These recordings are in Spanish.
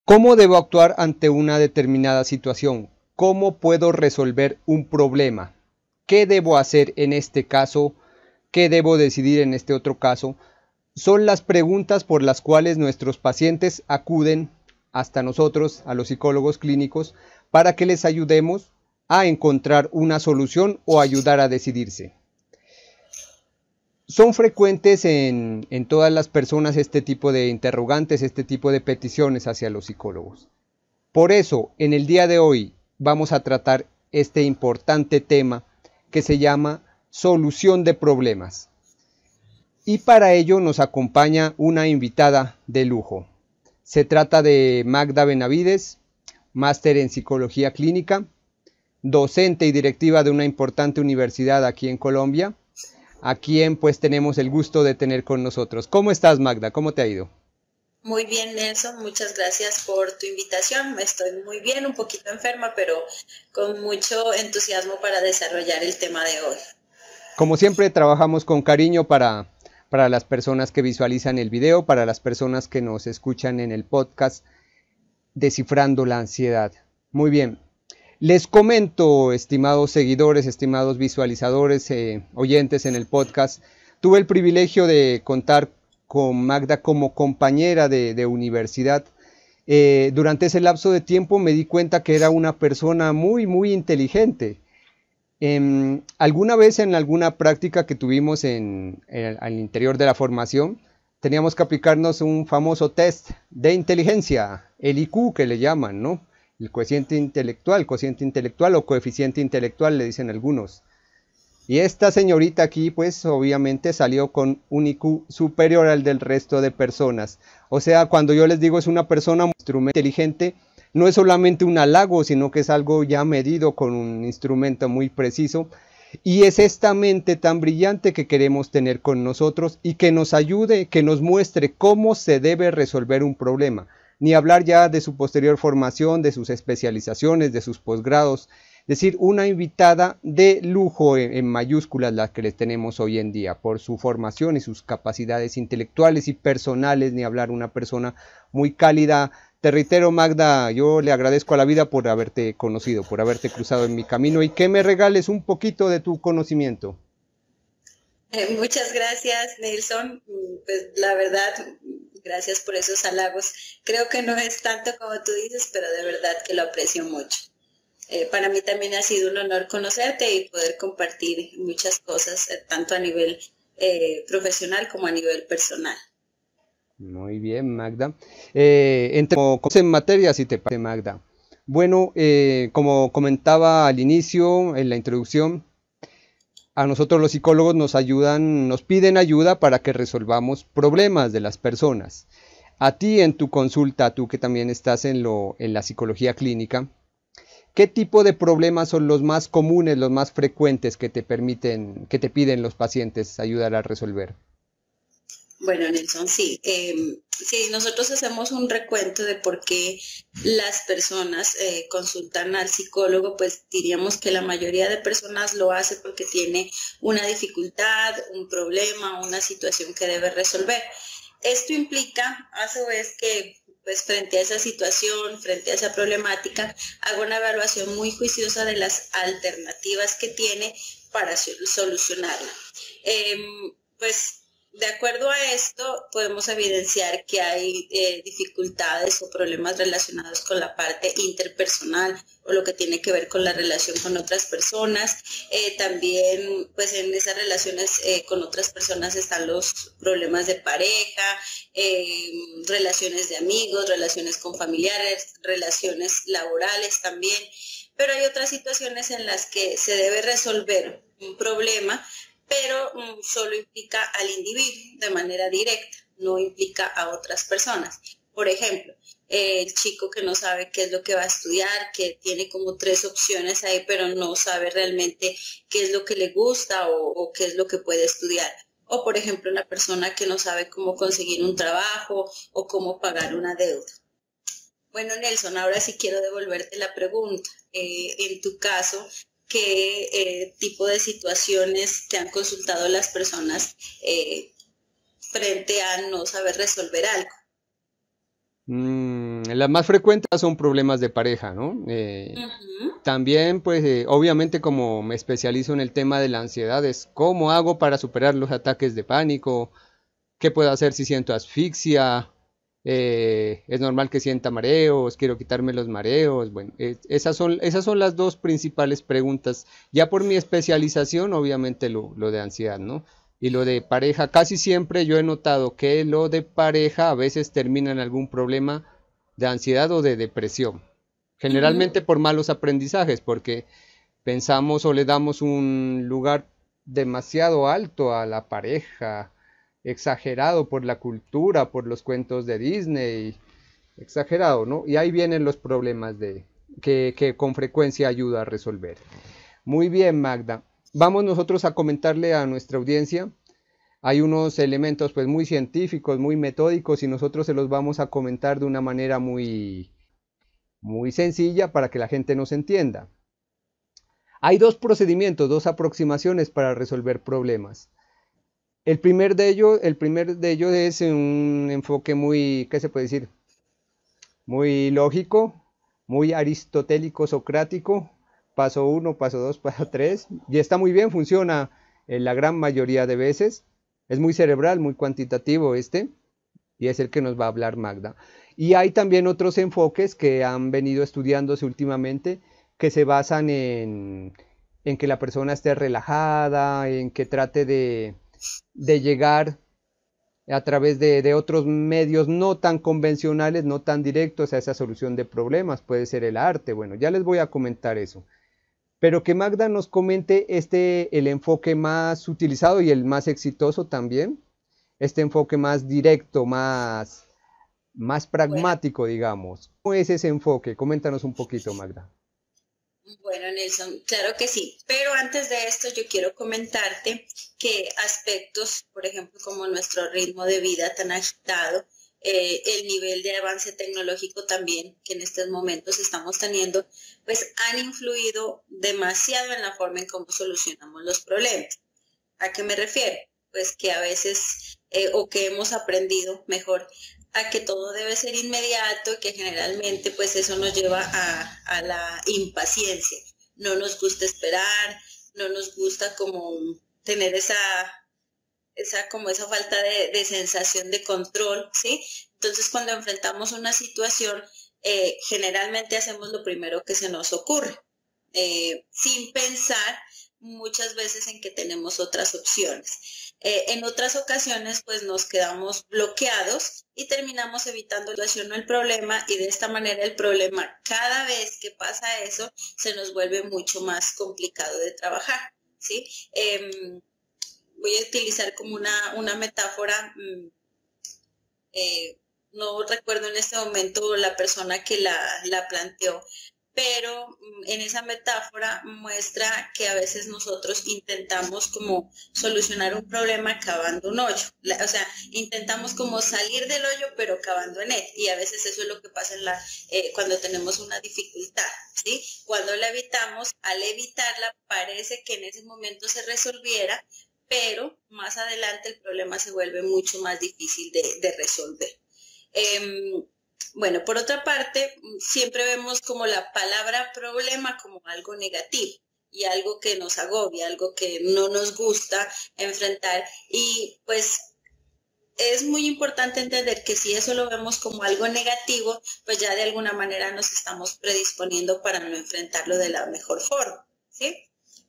¿Cómo debo actuar ante una determinada situación? ¿Cómo puedo resolver un problema? ¿Qué debo hacer en este caso? ¿Qué debo decidir en este otro caso? Son las preguntas por las cuales nuestros pacientes acuden hasta nosotros, a los psicólogos clínicos, para que les ayudemos a encontrar una solución o ayudar a decidirse. Son frecuentes en todas las personas este tipo de interrogantes, este tipo de peticiones hacia los psicólogos. Por eso, en el día de hoy vamos a tratar este importante tema que se llama solución de problemas. Y para ello nos acompaña una invitada de lujo. Se trata de Magda Benavides, máster en psicología clínica, docente y directiva de una importante universidad aquí en Colombia, a quien pues tenemos el gusto de tener con nosotros. ¿Cómo estás, Magda? ¿Cómo te ha ido? Muy bien, Nelson, muchas gracias por tu invitación. Estoy muy bien, un poquito enferma, pero con mucho entusiasmo para desarrollar el tema de hoy. Como siempre, trabajamos con cariño para las personas que visualizan el video, para las personas que nos escuchan en el podcast, Descifrando la Ansiedad. Muy bien. Les comento, estimados seguidores, estimados visualizadores, oyentes en el podcast, tuve el privilegio de contar con Magda como compañera de universidad. Durante ese lapso de tiempo me di cuenta que era una persona muy inteligente. Alguna vez en alguna práctica que tuvimos al interior de la formación, teníamos que aplicarnos un famoso test de inteligencia, el IQ que le llaman, ¿no? El cociente intelectual o coeficiente intelectual le dicen algunos. Y esta señorita aquí pues obviamente salió con un IQ superior al del resto de personas. O sea, cuando yo les digo es una persona muy inteligente, no es solamente un halago, sino que es algo ya medido con un instrumento muy preciso. Y es esta mente tan brillante que queremos tener con nosotros y que nos ayude, que nos muestre cómo se debe resolver un problema. Ni hablar ya de su posterior formación, de sus especializaciones, de sus posgrados. Es decir, una invitada de lujo en mayúsculas la que les tenemos hoy en día, por su formación y sus capacidades intelectuales y personales, ni hablar una persona muy cálida. Te reitero, Magda, yo le agradezco a la vida por haberte conocido, por haberte cruzado en mi camino y que me regales un poquito de tu conocimiento. Muchas gracias, Nelson. Pues la verdad, gracias por esos halagos. Creo que no es tanto como tú dices, pero de verdad que lo aprecio mucho. Para mí también ha sido un honor conocerte y poder compartir muchas cosas, tanto a nivel profesional como a nivel personal. Muy bien, Magda. Entremos en materia, si te parece, Magda. Bueno, como comentaba al inicio, en la introducción, a nosotros los psicólogos nos ayudan, nos piden ayuda para que resolvamos problemas de las personas. A ti en tu consulta, tú que también estás en la psicología clínica, ¿qué tipo de problemas son los más comunes, los más frecuentes que te piden los pacientes ayudar a resolver? Bueno, Nelson, sí. Sí, nosotros hacemos un recuento de por qué las personas consultan al psicólogo, pues diríamos que la mayoría de personas lo hace porque tiene una dificultad, un problema, una situación que debe resolver. Esto implica, a su vez, que pues frente a esa situación, frente a esa problemática, hago una evaluación muy juiciosa de las alternativas que tiene para solucionarla. Pues de acuerdo a esto, podemos evidenciar que hay dificultades o problemas relacionados con la parte interpersonal o lo que tiene que ver con la relación con otras personas. También, pues en esas relaciones con otras personas están los problemas de pareja, relaciones de amigos, relaciones con familiares, relaciones laborales también. Pero hay otras situaciones en las que se debe resolver un problema, pero solo implica al individuo de manera directa, no implica a otras personas. Por ejemplo, el chico que no sabe qué es lo que va a estudiar, que tiene como tres opciones ahí, pero no sabe realmente qué es lo que le gusta o qué es lo que puede estudiar. O, por ejemplo, una persona que no sabe cómo conseguir un trabajo o cómo pagar una deuda. Bueno, Nelson, ahora sí quiero devolverte la pregunta. En tu caso, ¿qué tipo de situaciones te han consultado las personas frente a no saber resolver algo? Las más frecuentes son problemas de pareja, ¿no? Ujú. También, pues, obviamente como me especializo en el tema de la ansiedad, es cómo hago para superar los ataques de pánico, qué puedo hacer si siento asfixia, es normal que sienta mareos, quiero quitarme los mareos. Bueno, esas son las dos principales preguntas. Ya por mi especialización, obviamente lo de ansiedad, ¿no? Y lo de pareja, casi siempre yo he notado que lo de pareja a veces termina en algún problema de ansiedad o de depresión. Ujú. Generalmente por malos aprendizajes, porque pensamos o le damos un lugar demasiado alto a la pareja, exagerado por la cultura, por los cuentos de Disney, exagerado, ¿no? Y ahí vienen los problemas que con frecuencia ayuda a resolver. Muy bien, Magda. Vamos nosotros a comentarle a nuestra audiencia. Hay unos elementos pues muy científicos, muy metódicos y nosotros se los vamos a comentar de una manera muy sencilla para que la gente nos entienda. Hay dos procedimientos, dos aproximaciones para resolver problemas. El primer de ellos es un enfoque muy, ¿qué se puede decir? Muy lógico, muy aristotélico, socrático. Paso uno, paso dos, paso tres. Y está muy bien, funciona en la gran mayoría de veces. Es muy cerebral, muy cuantitativo este. Y es el que nos va a hablar Magda. Y hay también otros enfoques que han venido estudiándose últimamente que se basan en que la persona esté relajada, en que trate de llegar a través de otros medios no tan convencionales, no tan directos a esa solución de problemas. Puede ser el arte, bueno, ya les voy a comentar eso. Pero que Magda nos comente el enfoque más utilizado y el más exitoso también, este enfoque más directo, más Bueno, pragmático, digamos. ¿Cómo es ese enfoque? Coméntanos un poquito, Magda. bueno, Nelson, claro que sí, pero antes de esto yo quiero comentarte que aspectos, por ejemplo, como nuestro ritmo de vida tan agitado, el nivel de avance tecnológico también que en estos momentos estamos teniendo, pues han influido demasiado en la forma en cómo solucionamos los problemas. ¿A qué me refiero? Pues que a veces, o que hemos aprendido mejor, a que todo debe ser inmediato y que generalmente pues eso nos lleva a la impaciencia. No nos gusta esperar, no nos gusta como tener como esa falta de sensación de control, ¿sí? Entonces cuando enfrentamos una situación, generalmente hacemos lo primero que se nos ocurre, sin pensar muchas veces en que tenemos otras opciones. En otras ocasiones, pues nos quedamos bloqueados y terminamos evitando la situación o el problema y de esta manera el problema, cada vez que pasa eso, se nos vuelve mucho más complicado de trabajar, ¿sí? Voy a utilizar como una metáfora, no recuerdo en este momento la persona que la planteó, pero en esa metáfora muestra que a veces nosotros intentamos como solucionar un problema cavando un hoyo, o sea, intentamos como salir del hoyo pero cavando en él y a veces eso es lo que pasa cuando tenemos una dificultad, ¿sí? Cuando la evitamos, al evitarla parece que en ese momento se resolviera, pero más adelante el problema se vuelve mucho más difícil de resolver. Eh, bueno, por otra parte, siempre vemos como la palabra problema como algo negativo y algo que nos agobia, algo que no nos gusta enfrentar y pues es muy importante entender que si eso lo vemos como algo negativo, pues ya de alguna manera nos estamos predisponiendo para no enfrentarlo de la mejor forma, ¿sí?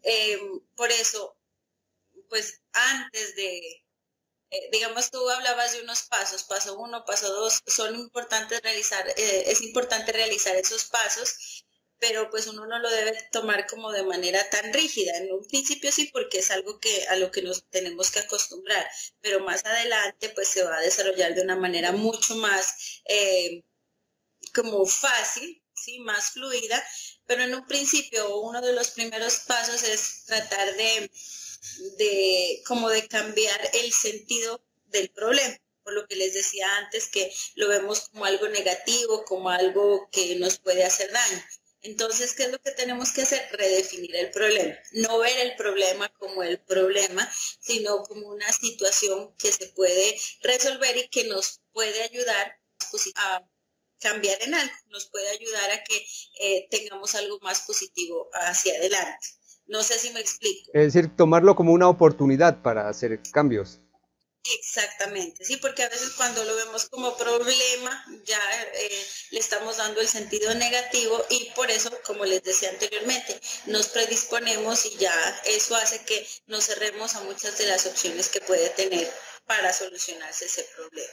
Eh, por eso, pues antes digamos, tú hablabas de unos pasos, paso uno, paso dos, son importantes realizar, es importante realizar esos pasos, pero pues uno no lo debe tomar como de manera tan rígida. En un principio sí, porque es algo a lo que nos tenemos que acostumbrar, pero más adelante pues se va a desarrollar de una manera mucho más como fácil, ¿sí? Más fluida, pero en un principio uno de los primeros pasos es tratar como de cambiar el sentido del problema, por lo que les decía antes que lo vemos como algo negativo, como algo que nos puede hacer daño. Entonces, ¿qué es lo que tenemos que hacer? Redefinir el problema. No ver el problema como el problema, sino como una situación que se puede resolver y que nos puede ayudar a cambiar en algo, nos puede ayudar a que tengamos algo más positivo hacia adelante. No sé si me explico. Es decir, tomarlo como una oportunidad para hacer cambios. Exactamente, sí, porque a veces cuando lo vemos como problema ya le estamos dando el sentido negativo y por eso, como les decía anteriormente, nos predisponemos y ya eso hace que nos cerremos a muchas de las opciones que puede tener para solucionarse ese problema.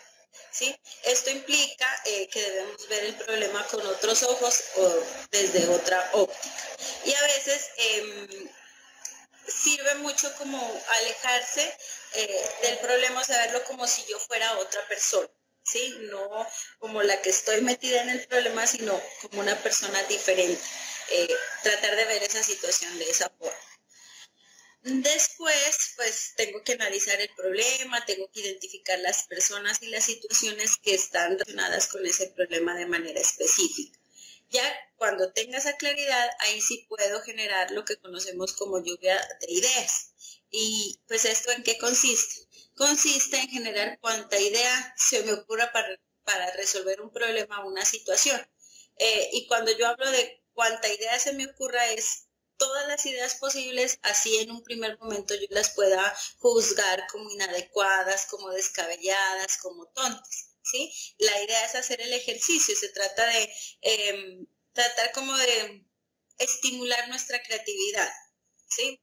¿Sí? Esto implica que debemos ver el problema con otros ojos o desde otra óptica. Y a veces sirve mucho como alejarse del problema, o sea, verlo como si yo fuera otra persona, ¿sí? No como la que estoy metida en el problema, sino como una persona diferente. Tratar de ver esa situación de esa forma. Después, pues tengo que analizar el problema, tengo que identificar las personas y las situaciones que están relacionadas con ese problema de manera específica. Ya cuando tenga esa claridad, ahí sí puedo generar lo que conocemos como lluvia de ideas. Y pues esto ¿en qué consiste? Consiste en generar cuanta idea se me ocurra para resolver un problema o una situación. Y cuando yo hablo de cuanta idea se me ocurra es todas las ideas posibles, así en un primer momento yo las pueda juzgar como inadecuadas, como descabelladas, como tontas, ¿sí? La idea es hacer el ejercicio, se trata de tratar como de estimular nuestra creatividad, ¿sí?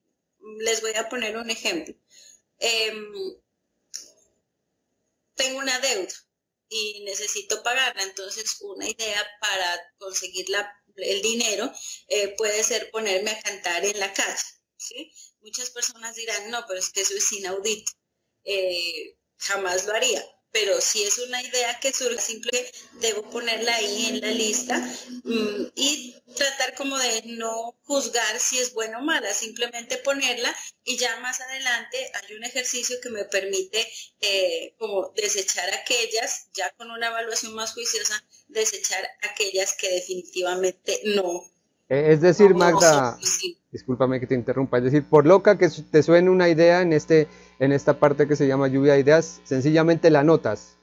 Les voy a poner un ejemplo. Tengo una deuda y necesito pagarla, entonces una idea para conseguir el dinero puede ser ponerme a cantar en la calle, ¿sí? Muchas personas dirán, no, pero es que eso es inaudito, jamás lo haría. Pero si es una idea que surge, simplemente debo ponerla ahí en la lista y tratar como de no juzgar si es buena o mala, simplemente ponerla y ya más adelante hay un ejercicio que me permite como desechar aquellas, ya con una evaluación más juiciosa, desechar aquellas que definitivamente no. Es decir, Magda, discúlpame que te interrumpa, es decir, por loca que te suene una idea en esta parte que se llama lluvia de ideas, sencillamente la anotas,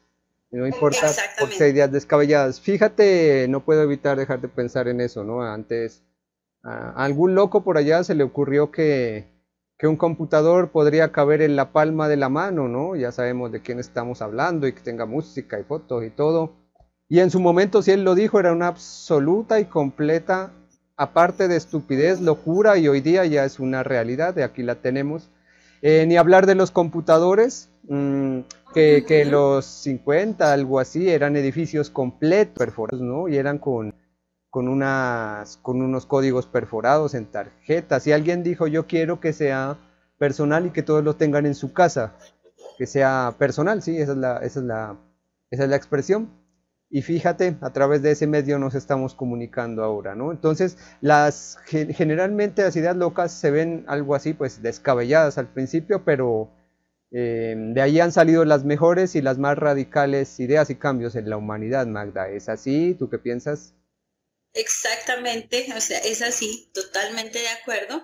no importa por si hay ideas descabelladas. Fíjate, no puedo evitar dejar de pensar en eso, ¿no? Antes, a algún loco por allá se le ocurrió que un computador podría caber en la palma de la mano, ¿no? Ya sabemos de quién estamos hablando y que tenga música y fotos y todo. Y en su momento, si él lo dijo, era una absoluta y completa, aparte de estupidez, locura, y hoy día ya es una realidad, de aquí la tenemos. Ni hablar de los computadores, que en los 50, algo así, eran edificios completos, perforados, ¿no? Y eran con unos códigos perforados en tarjetas. Y alguien dijo, yo quiero que sea personal y que todos lo tengan en su casa, que sea personal, sí, esa es la expresión. Y fíjate, a través de ese medio nos estamos comunicando ahora, ¿no? Entonces, generalmente las ideas locas se ven algo así, pues descabelladas al principio, pero de ahí han salido las mejores y las más radicales ideas y cambios en la humanidad, Magda. ¿Es así? ¿Tú qué piensas? Exactamente, o sea, es así, totalmente de acuerdo.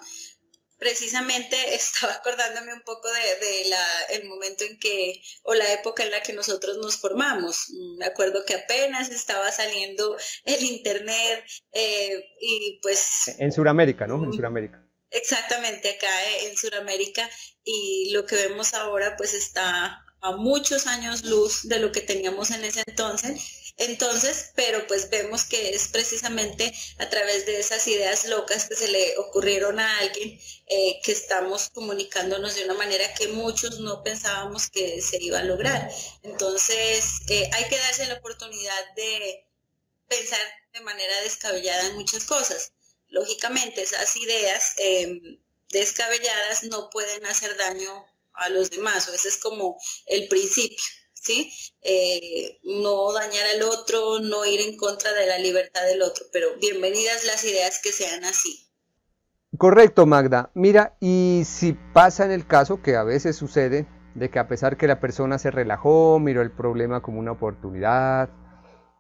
Precisamente estaba acordándome un poco de el momento en que, o la época en la que nosotros nos formamos. Me acuerdo que apenas estaba saliendo el internet y pues... En Sudamérica, ¿no? En Sudamérica. Exactamente, acá en Sudamérica, y lo que vemos ahora pues está a muchos años luz de lo que teníamos en ese entonces, pero pues vemos que es precisamente a través de esas ideas locas que se le ocurrieron a alguien que estamos comunicándonos de una manera que muchos no pensábamos que se iba a lograr. Entonces, hay que darse la oportunidad de pensar de manera descabellada en muchas cosas. Lógicamente, esas ideas descabelladas no pueden hacer daño a los demás, o ese es como el principio, ¿sí? No dañar al otro, no ir en contra de la libertad del otro, pero bienvenidas las ideas que sean así. Correcto, Magda. Mira, y si pasa en el caso, que a veces sucede, de que a pesar que la persona se relajó, miró el problema como una oportunidad,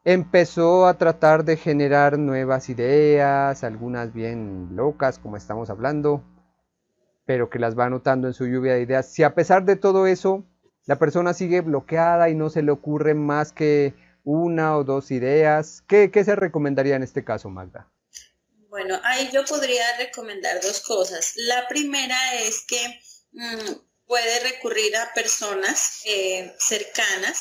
empezó a tratar de generar nuevas ideas, algunas bien locas, como estamos hablando, pero que las va anotando en su lluvia de ideas. Si a pesar de todo eso, la persona sigue bloqueada y no se le ocurre más que una o dos ideas. ¿Qué se recomendaría en este caso, Magda? Bueno, ahí yo podría recomendar dos cosas. La primera es que puede recurrir a personas cercanas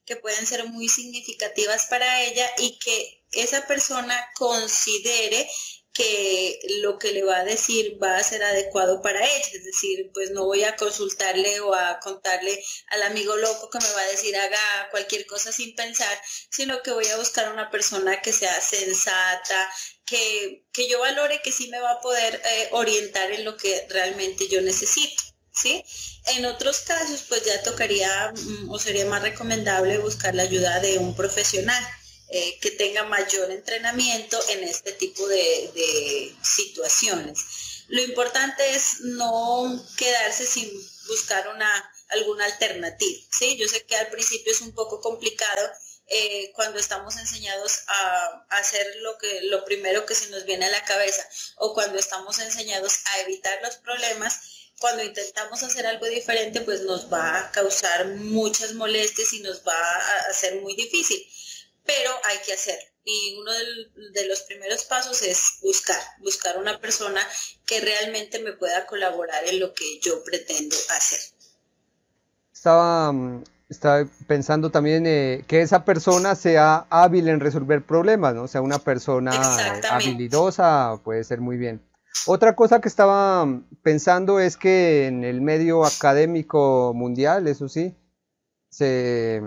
que pueden ser muy significativas para ella y que esa persona considere que lo que le va a decir va a ser adecuado para ella, es decir, pues no voy a consultarle o a contarle al amigo loco que me va a decir haga cualquier cosa sin pensar, sino que voy a buscar una persona que sea sensata, que yo valore que sí me va a poder orientar en lo que realmente yo necesito. ¿Sí? En otros casos, pues ya tocaría o sería más recomendable buscar la ayuda de un profesional que tenga mayor entrenamiento en este tipo de situaciones. Lo importante es no quedarse sin buscar alguna alternativa, ¿sí? Yo sé que al principio es un poco complicado cuando estamos enseñados a hacer lo primero que se nos viene a la cabeza o cuando estamos enseñados a evitar los problemas. Cuando intentamos hacer algo diferente, pues nos va a causar muchas molestias y nos va a hacer muy difícil, pero hay que hacerlo. Y uno de los primeros pasos es buscar una persona que realmente me pueda colaborar en lo que yo pretendo hacer. Estaba pensando también que esa persona sea hábil en resolver problemas, ¿no? O sea, una persona habilidosa puede ser muy bien. Otra cosa que estaba pensando es que en el medio académico mundial, eso sí, se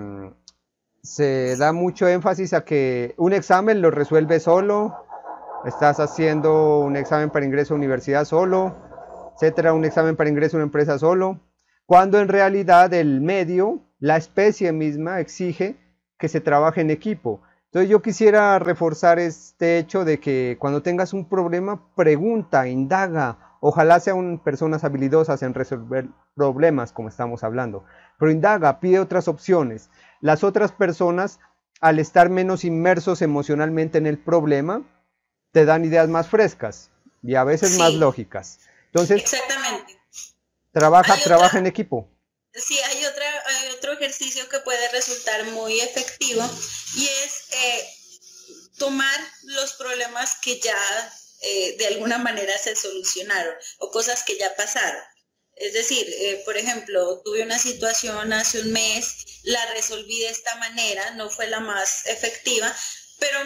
da mucho énfasis a que un examen lo resuelve solo, estás haciendo un examen para ingreso a universidad solo, etcétera, un examen para ingreso a una empresa solo, cuando en realidad el medio, la especie misma, exige que se trabaje en equipo. Entonces yo quisiera reforzar este hecho de que cuando tengas un problema, pregunta, indaga, ojalá sean personas habilidosas en resolver problemas como estamos hablando, pero indaga, pide otras opciones. Las otras personas, al estar menos inmersos emocionalmente en el problema, te dan ideas más frescas y a veces más lógicas. Entonces, exactamente. Trabaja en equipo. Sí, hay otro ejercicio que puede resultar muy efectivo y es tomar los problemas que ya de alguna manera se solucionaron o cosas que ya pasaron. Es decir, por ejemplo, tuve una situación hace un mes, la resolví de esta manera, no fue la más efectiva, pero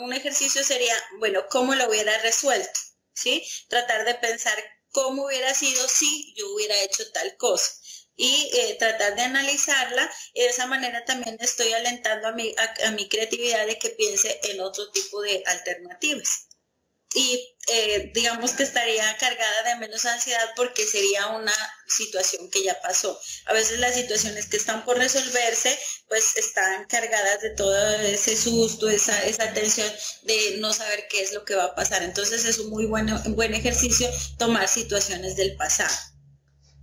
un ejercicio sería, bueno, ¿cómo lo hubiera resuelto? ¿Sí? Tratar de pensar cómo hubiera sido si yo hubiera hecho tal cosa y tratar de analizarla y de esa manera también estoy alentando a mi creatividad de que piense en otro tipo de alternativas. Y digamos que estaría cargada de menos ansiedad porque sería una situación que ya pasó. A veces las situaciones que están por resolverse pues están cargadas de todo ese susto, esa tensión de no saber qué es lo que va a pasar. Entonces es un muy buen ejercicio tomar situaciones del pasado.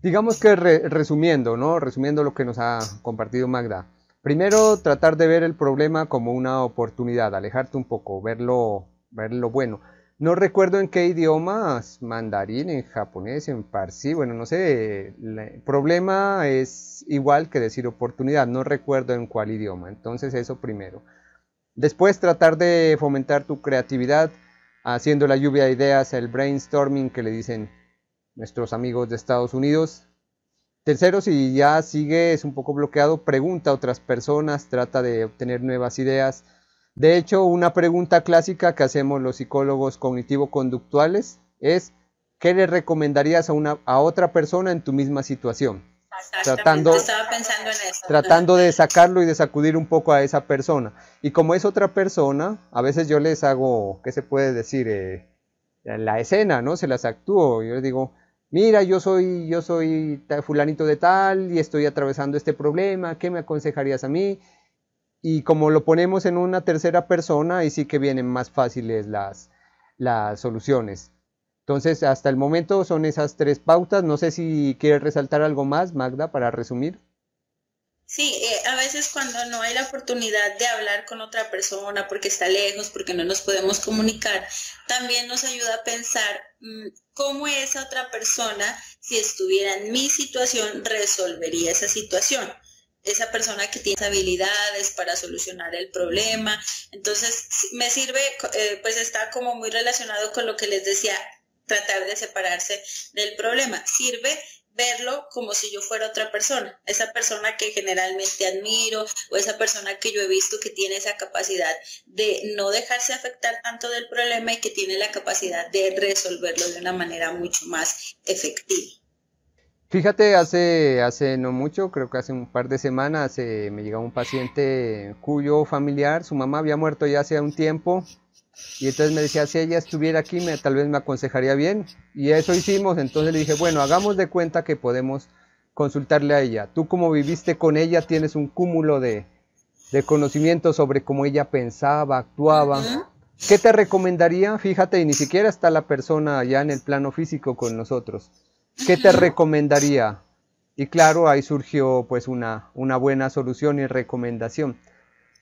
Digamos que resumiendo, ¿no? Resumiendo lo que nos ha compartido Magda. Primero, tratar de ver el problema como una oportunidad, alejarte un poco, ver lo bueno. No recuerdo en qué idiomas, mandarín, en japonés, en parsi, bueno, no sé, el problema es igual que decir oportunidad, no recuerdo en cuál idioma, entonces eso primero. Después tratar de fomentar tu creatividad haciendo la lluvia de ideas, el brainstorming que le dicen nuestros amigos de Estados Unidos. Tercero, si ya sigues un poco bloqueado, pregunta a otras personas, trata de obtener nuevas ideas. De hecho, una pregunta clásica que hacemos los psicólogos cognitivo-conductuales es ¿qué le recomendarías a otra persona en tu misma situación? Estaba pensando en eso. Tratando de sacarlo y de sacudir un poco a esa persona. Y como es otra persona, a veces yo les hago, ¿qué se puede decir? La escena, ¿no? Se las actúo. Yo les digo, mira, yo soy fulanito de tal y estoy atravesando este problema, ¿qué me aconsejarías a mí? Y como lo ponemos en una tercera persona, ahí sí que vienen más fáciles las soluciones. Entonces, hasta el momento son esas tres pautas. No sé si quieres resaltar algo más, Magda, para resumir. Sí, a veces cuando no hay la oportunidad de hablar con otra persona porque está lejos, porque no nos podemos comunicar, también nos ayuda a pensar cómo esa otra persona, si estuviera en mi situación, resolvería esa situación. esa persona que tiene habilidades para solucionar el problema. Entonces, me sirve, pues está como muy relacionado con lo que les decía, tratar de separarse del problema. Sirve verlo como si yo fuera otra persona, esa persona que generalmente admiro o esa persona que yo he visto que tiene esa capacidad de no dejarse afectar tanto del problema y que tiene la capacidad de resolverlo de una manera mucho más efectiva. Fíjate, hace no mucho, creo que hace un par de semanas, me llegó un paciente cuyo familiar, su mamá había muerto ya hace un tiempo, y entonces me decía, si ella estuviera aquí, tal vez me aconsejaría bien. Y eso hicimos, entonces le dije, bueno, hagamos de cuenta que podemos consultarle a ella. Tú como viviste con ella, tienes un cúmulo de conocimiento sobre cómo ella pensaba, actuaba. ¿Qué te recomendaría? Fíjate, y ni siquiera está la persona ya en el plano físico con nosotros. ¿Qué te recomendaría? Y claro, ahí surgió pues una buena solución y recomendación.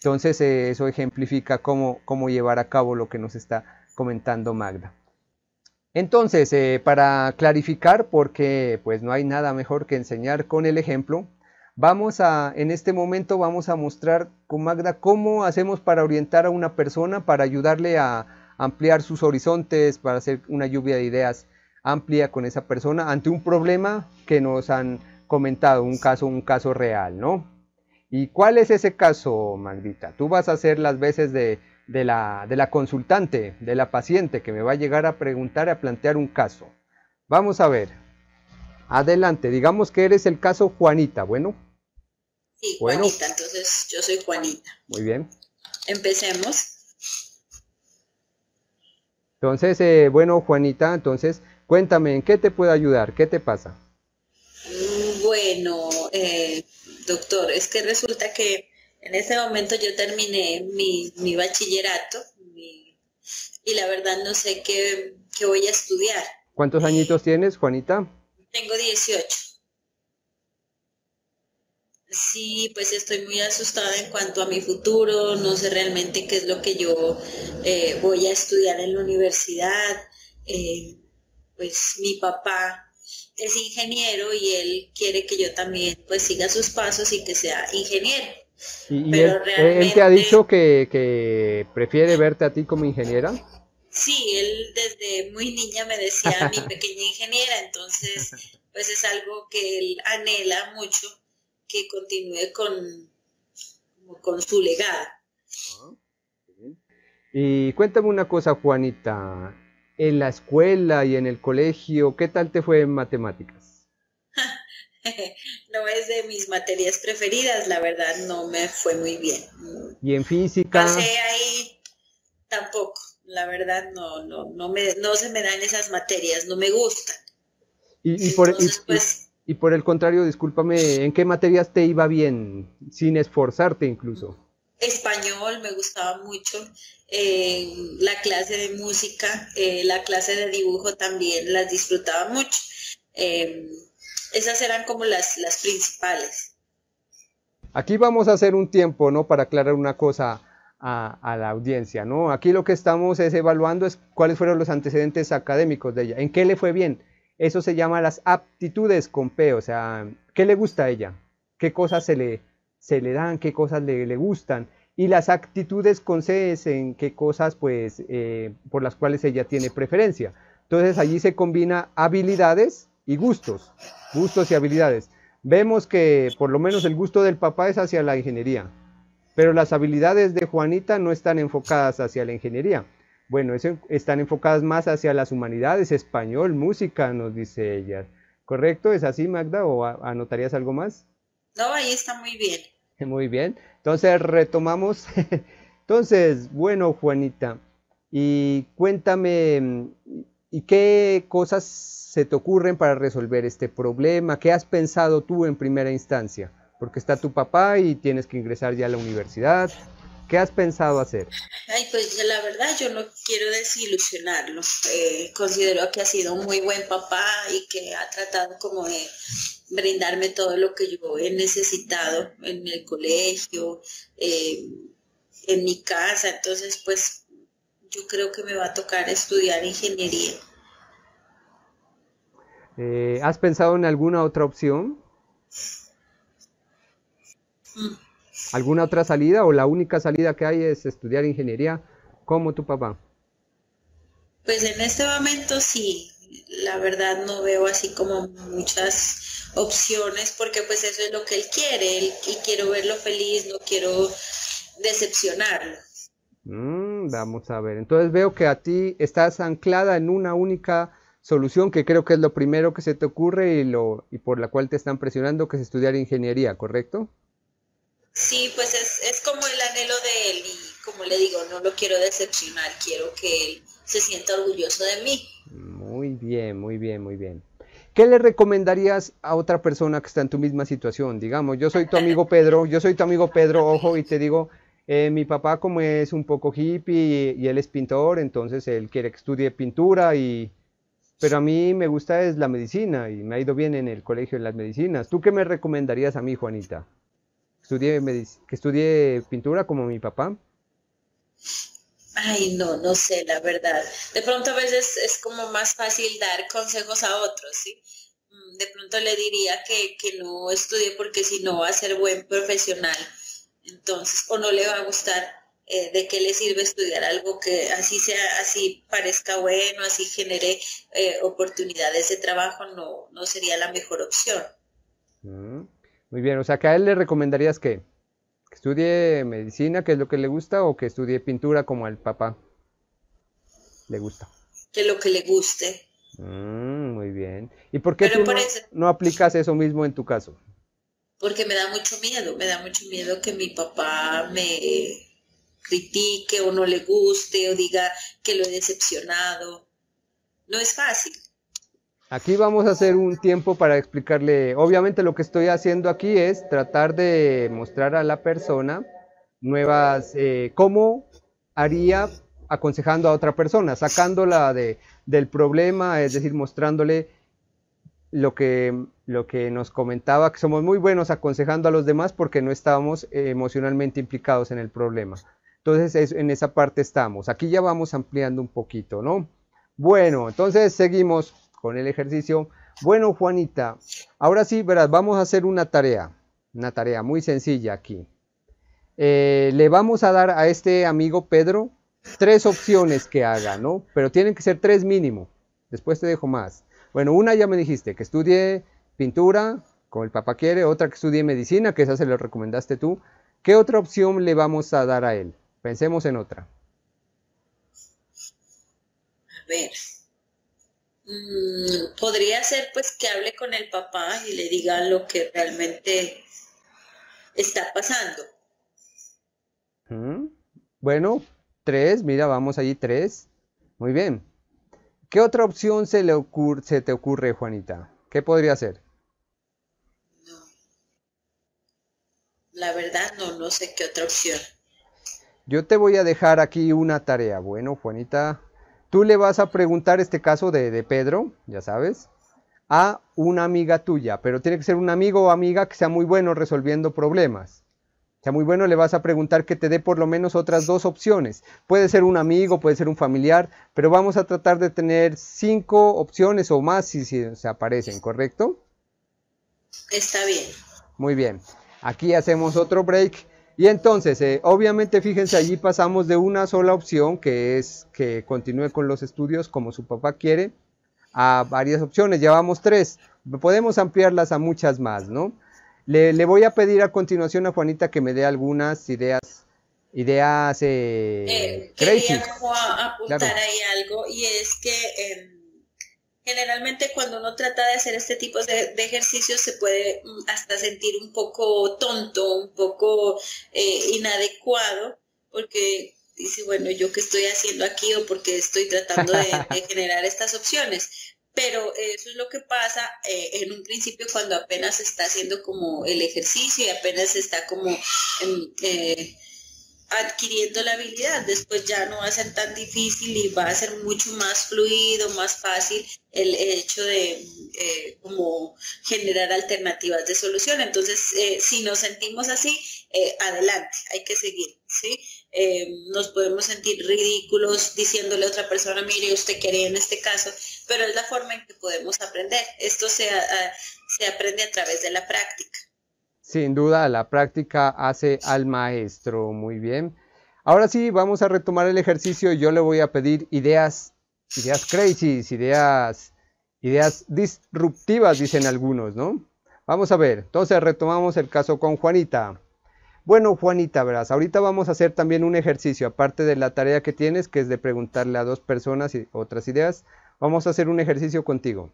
Entonces eso ejemplifica cómo llevar a cabo lo que nos está comentando Magda. Entonces, para clarificar, porque pues no hay nada mejor que enseñar con el ejemplo, en este momento vamos a mostrar con Magda cómo hacemos para orientar a una persona, para ayudarle a ampliar sus horizontes, para hacer una lluvia de ideas amplia con esa persona ante un problema que nos han comentado, un caso real, ¿no? ¿Y cuál es ese caso, Magdita? Tú vas a hacer las veces de la consultante, de la paciente que me va a llegar a preguntar, a plantear un caso. Vamos a ver. Adelante, digamos que eres el caso Juanita, ¿bueno? Sí, Juanita, entonces yo soy Juanita. Muy bien. Empecemos. Entonces, bueno, Juanita, entonces, cuéntame, ¿en qué te puedo ayudar? ¿Qué te pasa? Bueno, doctor, es que resulta que en este momento yo terminé mi bachillerato y la verdad no sé qué voy a estudiar. ¿Cuántos añitos tienes, Juanita? Tengo 18. Sí, pues estoy muy asustada en cuanto a mi futuro, no sé realmente qué es lo que yo voy a estudiar en la universidad. Pues mi papá es ingeniero y él quiere que yo también pues siga sus pasos y que sea ingeniero. ¿Y Pero él te ha dicho que prefiere verte a ti como ingeniera? Sí, él desde muy niña me decía mi pequeña ingeniera, entonces pues es algo que él anhela mucho que continúe con su legado. Y cuéntame una cosa, Juanita, en la escuela y en el colegio, ¿qué tal te fue en matemáticas? No es de mis materias preferidas, la verdad no me fue muy bien. ¿Y en física? Pasé ahí tampoco, la verdad no se me dan esas materias, no me gustan. Y por el contrario, discúlpame, ¿en qué materias te iba bien, sin esforzarte incluso? Español me gustaba mucho, la clase de música, la clase de dibujo también las disfrutaba mucho. Esas eran como las principales. Aquí vamos a hacer un tiempo, ¿no? Para aclarar una cosa a la audiencia, ¿no? Aquí lo que estamos es evaluando es cuáles fueron los antecedentes académicos de ella, en qué le fue bien. Eso se llama las aptitudes con P, o sea, ¿qué le gusta a ella? ¿Qué cosas se le dan? ¿Qué cosas le gustan? Y las actitudes con C es en qué cosas, pues, por las cuales ella tiene preferencia. Entonces allí se combina habilidades y gustos y habilidades. Vemos que por lo menos el gusto del papá es hacia la ingeniería, pero las habilidades de Juanita no están enfocadas hacia la ingeniería. Bueno, están enfocadas más hacia las humanidades, español, música, nos dice ella. ¿Correcto? ¿Es así, Magda? ¿O anotarías algo más? No, ahí está muy bien. Muy bien. Entonces retomamos. Entonces, bueno, Juanita, y cuéntame, ¿y qué cosas se te ocurren para resolver este problema? ¿Qué has pensado tú en primera instancia? Porque está tu papá y tienes que ingresar ya a la universidad. ¿Qué has pensado hacer? Ay, pues la verdad yo no quiero desilusionarlo. Considero que ha sido un muy buen papá y que ha tratado como de brindarme todo lo que yo he necesitado en el colegio, en mi casa. Entonces, pues yo creo que me va a tocar estudiar ingeniería. ¿Has pensado en alguna otra opción? Mm. ¿Alguna otra salida o la única salida que hay es estudiar ingeniería como tu papá? Pues en este momento sí, la verdad no veo así como muchas opciones porque pues eso es lo que él quiere y quiero verlo feliz, no quiero decepcionarlo. Vamos a ver. Entonces veo que a ti estás anclada en una única solución que creo que es lo primero que se te ocurre y por la cual te están presionando, que es estudiar ingeniería, ¿correcto? Sí, pues es como el anhelo de él y como le digo, no lo quiero decepcionar, quiero que él se sienta orgulloso de mí. Muy bien, muy bien, muy bien. ¿Qué le recomendarías a otra persona que está en tu misma situación? Digamos, yo soy tu amigo Pedro, ojo, y te digo, mi papá como es un poco hippie y él es pintor, entonces él quiere que estudie pintura pero a mí me gusta es la medicina y me ha ido bien en el colegio en las medicinas. ¿Tú qué me recomendarías a mí, Juanita? Que estudie pintura como mi papá. Ay, no, no sé, la verdad. De pronto a veces es como más fácil dar consejos a otros, ¿sí? De pronto le diría que no estudie porque si no va a ser buen profesional, entonces, o no le va a gustar, de qué le sirve estudiar algo que así sea, así parezca bueno, así genere oportunidades de trabajo, no, no sería la mejor opción. Mm, Muy bien, o sea que a él le recomendarías que estudie medicina, que es lo que le gusta, o que estudie pintura como al papá le gusta. Que lo que le guste. Muy bien. ¿Y por qué Pero tú por eso, no aplicas eso mismo en tu caso? porque me da mucho miedo que mi papá me critique o no le guste o diga que lo he decepcionado. No es fácil. Aquí vamos a hacer un tiempo para explicarle, obviamente lo que estoy haciendo aquí es tratar de mostrar a la persona nuevas, cómo haría aconsejando a otra persona, sacándola del problema, es decir, mostrándole lo que nos comentaba, que somos muy buenos aconsejando a los demás porque no estábamos emocionalmente implicados en el problema. Entonces, en esa parte estamos. Aquí ya vamos ampliando un poquito, ¿no? Bueno, entonces seguimos con el ejercicio. Bueno, Juanita, ahora sí, verás, vamos a hacer una tarea muy sencilla aquí. Le vamos a dar a este amigo Pedro tres opciones que haga, ¿no? Pero tienen que ser tres mínimo. Después te dejo más. Bueno, una ya me dijiste, que estudie pintura, como el papá quiere, otra que estudie medicina, que esa se lo recomendaste tú. ¿Qué otra opción le vamos a dar a él? Pensemos en otra. A ver, podría ser pues que hable con el papá y le diga lo que realmente está pasando. ¿Mm? Bueno, tres, mira, vamos allí, tres. Muy bien. ¿Qué otra opción se te ocurre, Juanita? ¿Qué podría ser? No, la verdad no, no sé qué otra opción. Yo te voy a dejar aquí una tarea. Bueno, Juanita, tú le vas a preguntar este caso de Pedro, ya sabes, a una amiga tuya, pero tiene que ser un amigo o amiga que sea muy bueno resolviendo problemas. Sea muy bueno, le vas a preguntar que te dé por lo menos otras dos opciones. Puede ser un amigo, puede ser un familiar, pero vamos a tratar de tener cinco opciones o más si se aparecen, ¿correcto? Está bien. Muy bien, aquí hacemos otro break y entonces, obviamente fíjense, allí pasamos de una sola opción, que es que continúe con los estudios como su papá quiere, a varias opciones, ya vamos tres, podemos ampliarlas a muchas más, ¿no? Le voy a pedir a continuación a Juanita que me dé algunas ideas crazy, Quería como claro. apuntar ahí algo y es que generalmente cuando uno trata de hacer este tipo de ejercicios se puede hasta sentir un poco tonto, un poco inadecuado, porque dice, bueno, ¿yo qué estoy haciendo aquí o porque estoy tratando de generar estas opciones? Pero eso es lo que pasa en un principio cuando apenas se está haciendo como el ejercicio y apenas se está como adquiriendo la habilidad, después ya no va a ser tan difícil y va a ser mucho más fluido, más fácil el hecho de como generar alternativas de solución. Entonces, si nos sentimos así, adelante, hay que seguir, ¿sí? Nos podemos sentir ridículos diciéndole a otra persona, mire, usted quería en este caso, pero es la forma en que podemos aprender. Esto se aprende a través de la práctica. Sin duda, la práctica hace al maestro. Muy bien. Ahora sí, vamos a retomar el ejercicio. Yo le voy a pedir ideas crazy, ideas disruptivas, dicen algunos, ¿no? Vamos a ver. Entonces retomamos el caso con Juanita. Bueno, Juanita, verás, ahorita vamos a hacer también un ejercicio, aparte de la tarea que tienes, que es de preguntarle a dos personas y otras ideas. Vamos a hacer un ejercicio contigo.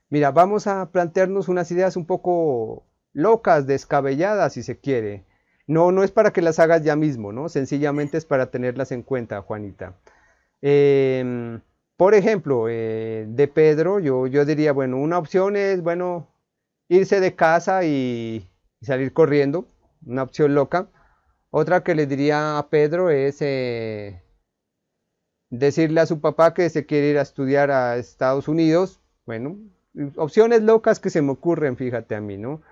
Mira, vamos a plantearnos unas ideas un poco locas, descabelladas, si se quiere. No es para que las hagas ya mismo, ¿no? Sencillamente es para tenerlas en cuenta, Juanita. Por ejemplo, de Pedro, yo diría, bueno, una opción es, bueno, irse de casa y salir corriendo, una opción loca. Otra que le diría a Pedro es decirle a su papá que se quiere ir a estudiar a Estados Unidos. Bueno, opciones locas que se me ocurren, fíjate a mí, ¿no?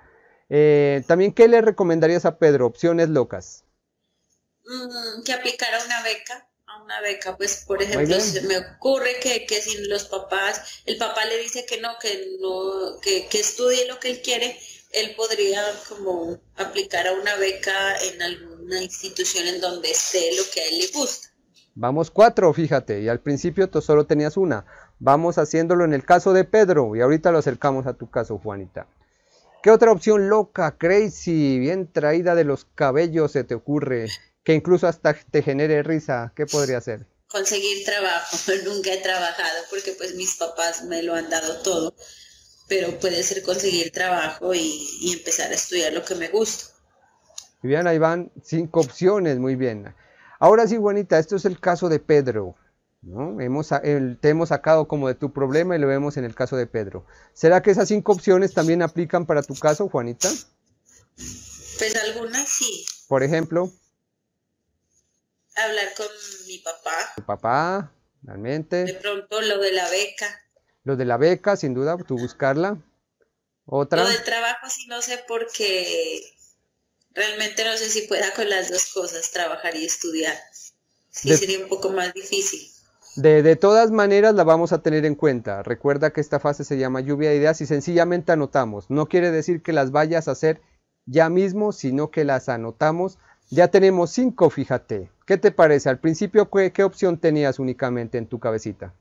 También, ¿qué le recomendarías a Pedro? Opciones locas. Que aplicara a una beca, pues por ejemplo, se me ocurre que si los papás, el papá le dice que no, que estudie lo que él quiere, él podría como aplicar a una beca en alguna institución en donde esté lo que a él le gusta. Vamos 4, fíjate, y al principio tú solo tenías una. Vamos haciéndolo en el caso de Pedro, y ahorita lo acercamos a tu caso, Juanita. ¿Qué otra opción loca, crazy, bien traída de los cabellos se te ocurre? Que incluso hasta te genere risa. ¿Qué podría ser? Conseguir trabajo. Nunca he trabajado porque pues mis papás me lo han dado todo. Pero puede ser conseguir trabajo y empezar a estudiar lo que me gusta. Muy bien, ahí van 5 opciones, muy bien. Ahora sí, Juanita, esto es el caso de Pedro, ¿no? Te hemos sacado como de tu problema y lo vemos en el caso de Pedro. ¿Será que esas 5 opciones también aplican para tu caso, Juanita? Pues algunas sí. Por ejemplo, hablar con mi papá. Tu papá, realmente. De pronto lo de la beca. Lo de la beca, sin duda, tú buscarla. Otra. Lo del trabajo sí no sé porque realmente no sé si pueda con las dos cosas, trabajar y estudiar. Sí, sería un poco más difícil. De todas maneras la vamos a tener en cuenta. Recuerda que esta fase se llama lluvia de ideas y sencillamente anotamos. No quiere decir que las vayas a hacer ya mismo, sino que las anotamos. Ya tenemos 5, fíjate. ¿Qué te parece? Al principio, ¿qué opción tenías únicamente en tu cabecita?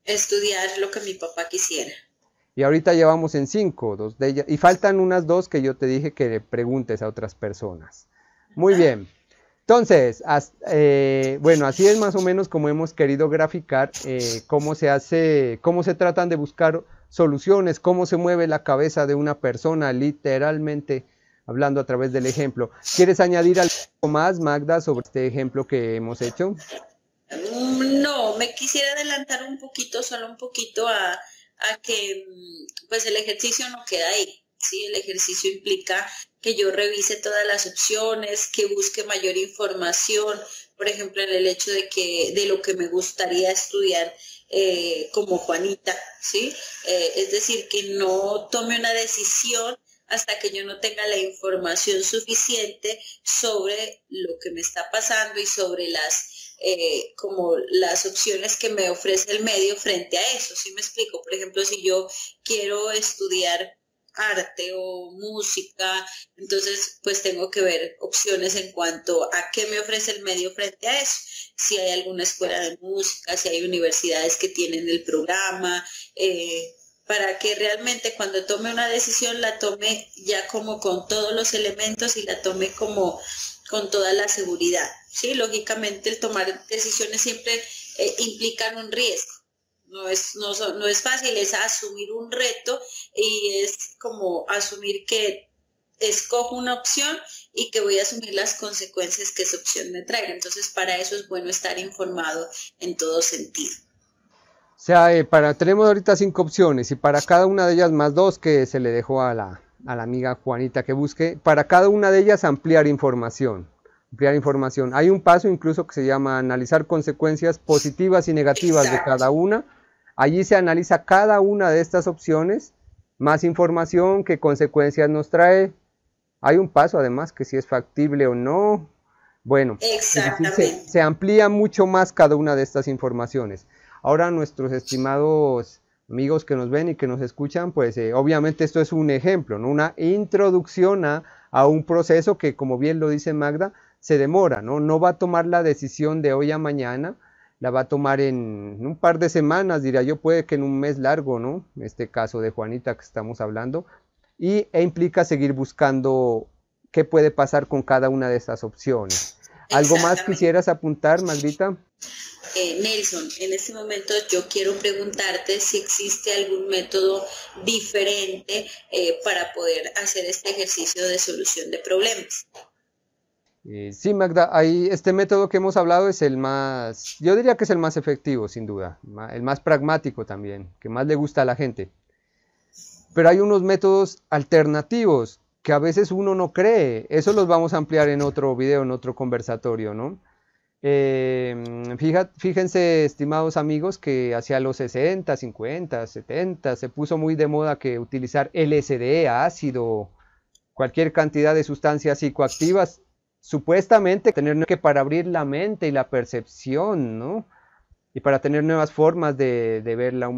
Estudiar lo que mi papá quisiera. Y ahorita llevamos en 5, 2 de ellas. Y faltan unas 2 que yo te dije que le preguntes a otras personas. Muy bien. Entonces, bueno, así es más o menos como hemos querido graficar cómo se tratan de buscar soluciones, cómo se mueve la cabeza de una persona, literalmente hablando a través del ejemplo. ¿Quieres añadir algo más, Magda, sobre este ejemplo que hemos hecho? No, me quisiera adelantar un poquito, solo un poquito a que pues el ejercicio no queda ahí. Sí, el ejercicio implica que yo revise todas las opciones, que busque mayor información, por ejemplo, en el hecho de lo que me gustaría estudiar como Juanita, ¿sí? Es decir, que no tome una decisión hasta que yo no tenga la información suficiente sobre lo que me está pasando y sobre como las opciones que me ofrece el medio frente a eso, ¿sí me explico? Por ejemplo, si yo quiero estudiar arte o música, entonces pues tengo que ver opciones en cuanto a qué me ofrece el medio frente a eso, si hay alguna escuela de música, si hay universidades que tienen el programa, para que realmente cuando tome una decisión la tome ya como con todos los elementos y la tome como con toda la seguridad, ¿sí? Lógicamente el tomar decisiones siempre implican un riesgo. No es fácil, es asumir un reto y es como asumir que escojo una opción y que voy a asumir las consecuencias que esa opción me traiga. Entonces, para eso es bueno estar informado en todo sentido. O sea, tenemos ahorita 5 opciones y para cada una de ellas más 2 que se le dejó a la amiga Juanita que busque, para cada una de ellas ampliar información. Hay un paso incluso que se llama analizar consecuencias positivas y negativas de cada una. Allí se analiza cada una de estas opciones, más información, qué consecuencias nos trae. Hay un paso además que si es factible o no. Bueno, se amplía mucho más cada una de estas informaciones. Ahora nuestros estimados amigos que nos ven y que nos escuchan, pues obviamente esto es un ejemplo, ¿no? Una introducción a un proceso que, como bien lo dice Magda, se demora, ¿no? No va a tomar la decisión de hoy a mañana, la va a tomar en un par de semanas, diría yo, puede que en un mes largo, ¿no? Este caso de Juanita que estamos hablando, e implica seguir buscando qué puede pasar con cada una de estas opciones. ¿Algo más quisieras apuntar, Magdita? Nelson, en este momento yo quiero preguntarte si existe algún método diferente para poder hacer este ejercicio de solución de problemas. Sí, Magda, ahí este método que hemos hablado es el más, yo diría que es el más efectivo, sin duda, el más pragmático también, que más le gusta a la gente. Pero hay unos métodos alternativos que a veces uno no cree, eso los vamos a ampliar en otro video, en otro conversatorio, ¿no? Fíjense, estimados amigos, que hacia los 60, 50, 70 se puso muy de moda que utilizar LSD, ácido, cualquier cantidad de sustancias psicoactivas, supuestamente tener que para abrir la mente y la percepción, ¿no? Y para tener nuevas formas de ver la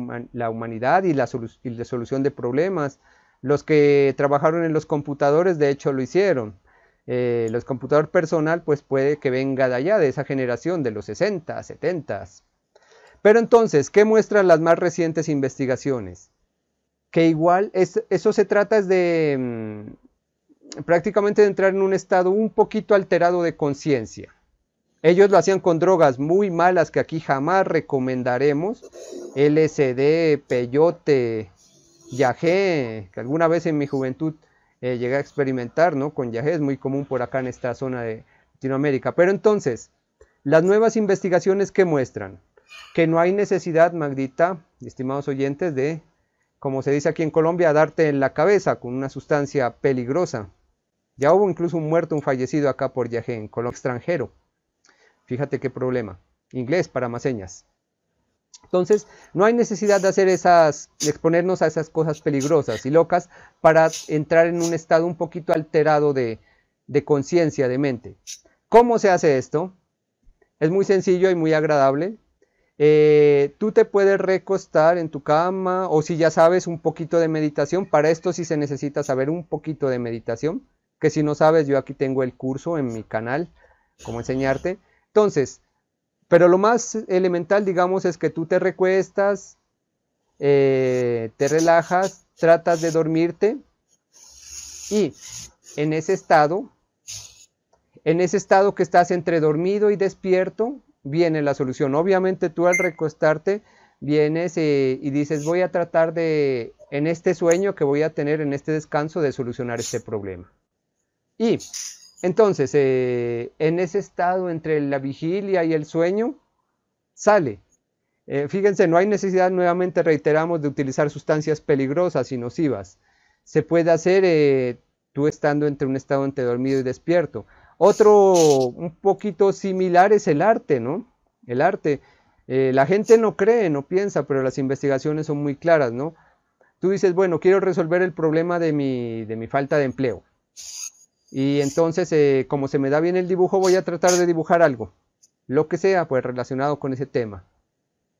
humanidad y la solución de problemas. Los que trabajaron en los computadores, de hecho, lo hicieron. Los computadores personal, pues puede que venga de allá, de esa generación, de los 60, 70. Pero entonces, ¿qué muestran las más recientes investigaciones? Que igual, eso se trata es de prácticamente de entrar en un estado un poquito alterado de conciencia. Ellos lo hacían con drogas muy malas que aquí jamás recomendaremos, LSD, peyote, yagé, que alguna vez en mi juventud llegué a experimentar, ¿no? Con yagé, es muy común por acá en esta zona de Latinoamérica. Pero entonces, las nuevas investigaciones que muestran que no hay necesidad, Magdita, estimados oyentes, de, como se dice aquí en Colombia, darte en la cabeza con una sustancia peligrosa. Ya hubo incluso un muerto, un fallecido acá por yagé en Colombia, extranjero. Fíjate qué problema. Inglés para más señas. Entonces, no hay necesidad de hacer de exponernos a esas cosas peligrosas y locas para entrar en un estado un poquito alterado de conciencia, de mente. ¿Cómo se hace esto? Es muy sencillo y muy agradable. Tú te puedes recostar en tu cama o si ya sabes un poquito de meditación, para esto sí se necesita saber un poquito de meditación, que si no sabes, yo aquí tengo el curso en mi canal, cómo enseñarte. Entonces, pero lo más elemental, digamos, es que tú te recuestas, te relajas, tratas de dormirte y en ese estado que estás entre dormido y despierto, viene la solución. Obviamente tú al recostarte vienes y dices, voy a tratar de, en este sueño que voy a tener, en este descanso, de solucionar este problema. Y entonces, en ese estado entre la vigilia y el sueño, sale. Fíjense, no hay necesidad, nuevamente reiteramos, de utilizar sustancias peligrosas y nocivas. Se puede hacer tú estando entre un estado entre dormido y despierto. Otro un poquito similar es el arte, ¿no? El arte. La gente no cree, no piensa, pero las investigaciones son muy claras, ¿no? Tú dices, bueno, quiero resolver el problema de mi falta de empleo. Y entonces, como se me da bien el dibujo, voy a tratar de dibujar algo, lo que sea, pues relacionado con ese tema.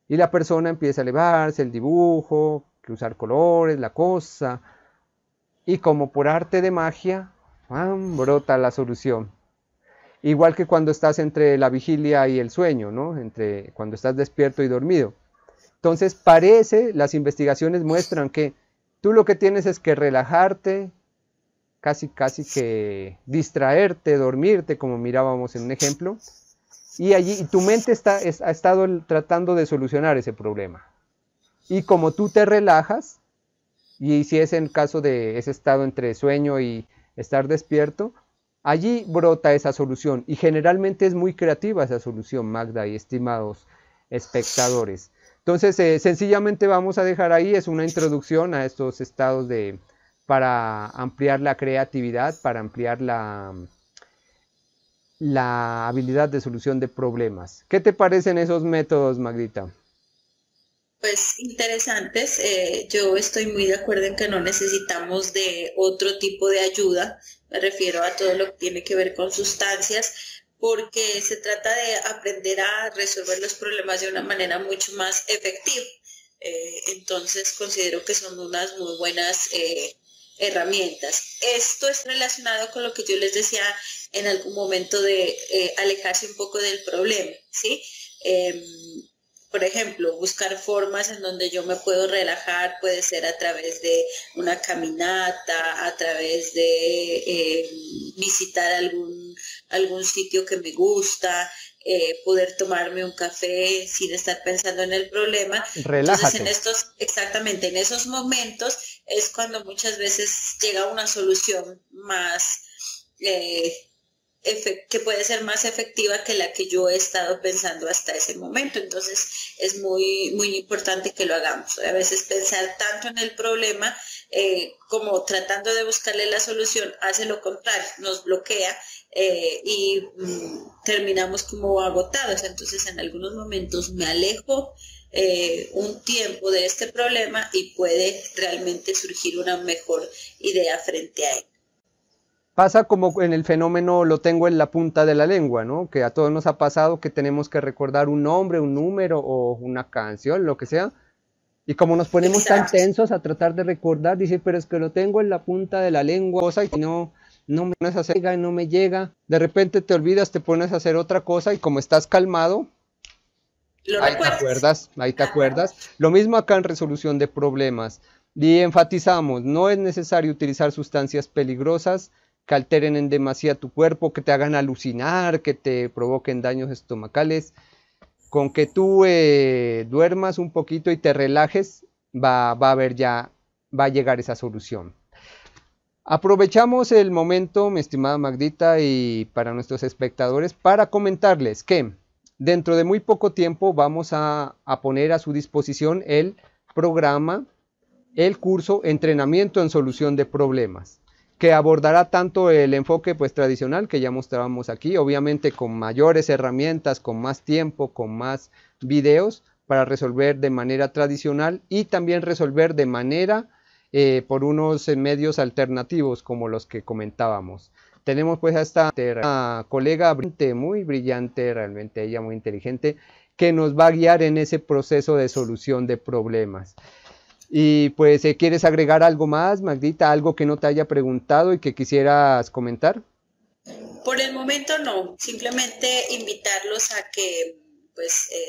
Y la persona empieza a elevarse el dibujo, que usar colores, la cosa, y como por arte de magia, ¡pam!, brota la solución. Igual que cuando estás entre la vigilia y el sueño, ¿no? Entre cuando estás despierto y dormido. Entonces las investigaciones muestran que tú lo que tienes es que relajarte, casi que distraerte, dormirte, como mirábamos en un ejemplo, y allí tu mente ha estado tratando de solucionar ese problema. Y como tú te relajas, y si es en caso de ese estado entre sueño y estar despierto, allí brota esa solución, y generalmente es muy creativa esa solución, Magda y estimados espectadores. Entonces, sencillamente vamos a dejar ahí, es una introducción a estos estados para ampliar la creatividad, para ampliar la habilidad de solución de problemas. ¿Qué te parecen esos métodos, Magdita? Pues interesantes. Yo estoy muy de acuerdo en que no necesitamos de otro tipo de ayuda. Me refiero a todo lo que tiene que ver con sustancias, porque se trata de aprender a resolver los problemas de una manera mucho más efectiva. Entonces considero que son unas muy buenas herramientas. Esto es relacionado con lo que yo les decía en algún momento de alejarse un poco del problema, ¿sí? Por ejemplo, buscar formas en donde yo me puedo relajar, puede ser a través de una caminata, a través de visitar algún sitio que me gusta, poder tomarme un café sin estar pensando en el problema. Relájate. Entonces, exactamente, en esos momentos es cuando muchas veces llega una solución más que puede ser más efectiva que la que yo he estado pensando hasta ese momento. Entonces es muy, muy importante que lo hagamos. A veces pensar tanto en el problema como tratando de buscarle la solución hace lo contrario, nos bloquea y terminamos como agotados. Entonces en algunos momentos me alejo un tiempo de este problema y puede realmente surgir una mejor idea frente a él. Pasa como en el fenómeno lo tengo en la punta de la lengua, ¿no? Que a todos nos ha pasado que tenemos que recordar un nombre, un número o una canción, lo que sea. Y como nos ponemos tan tensos a tratar de recordar, dice, pero es que lo tengo en la punta de la lengua, cosa y no me pones a hacer, no me llega. De repente te olvidas, te pones a hacer otra cosa y como estás calmado, ahí te acuerdas. Lo mismo acá en resolución de problemas. Y enfatizamos, no es necesario utilizar sustancias peligrosas que alteren en demasía tu cuerpo, que te hagan alucinar, que te provoquen daños estomacales. Con que tú duermas un poquito y te relajes, va a llegar esa solución. Aprovechamos el momento, mi estimada Magdita, y para nuestros espectadores, para comentarles que dentro de muy poco tiempo vamos a poner a su disposición el programa, el curso Entrenamiento en Solución de Problemas, que abordará tanto el enfoque tradicional que ya mostrábamos aquí, obviamente con mayores herramientas, con más tiempo, con más videos para resolver de manera tradicional y también resolver de manera por unos medios alternativos como los que comentábamos. Tenemos a esta colega muy brillante, realmente ella muy inteligente, que nos va a guiar en ese proceso de solución de problemas. Y pues, ¿quieres agregar algo más, Magdita? ¿Algo que no te haya preguntado y que quisieras comentar? Por el momento no, simplemente invitarlos a que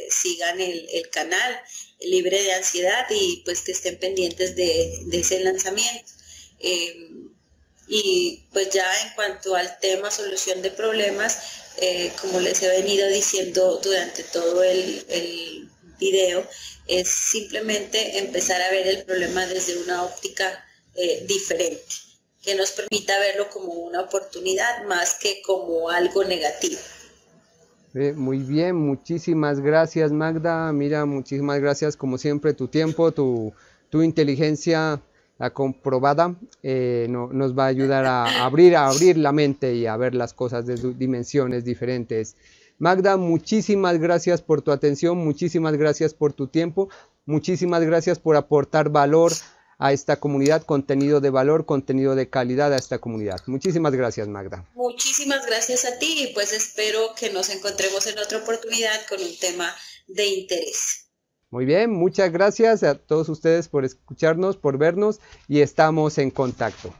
sigan el canal Libre de Ansiedad y pues que estén pendientes de ese lanzamiento. Y pues ya en cuanto al tema solución de problemas, como les he venido diciendo durante todo el video, es simplemente empezar a ver el problema desde una óptica diferente, que nos permita verlo como una oportunidad más que como algo negativo. Muy bien, muchísimas gracias, Magda. Mira, muchísimas gracias como siempre, tu tiempo, tu inteligencia comprobada nos va a ayudar a abrir la mente y a ver las cosas de dimensiones diferentes. Magda, muchísimas gracias por tu atención, muchísimas gracias por tu tiempo, muchísimas gracias por aportar valor a esta comunidad, contenido de valor, contenido de calidad a esta comunidad. Muchísimas gracias, Magda. Muchísimas gracias a ti y pues espero que nos encontremos en otra oportunidad con un tema de interés. Muy bien, muchas gracias a todos ustedes por escucharnos, por vernos y estamos en contacto.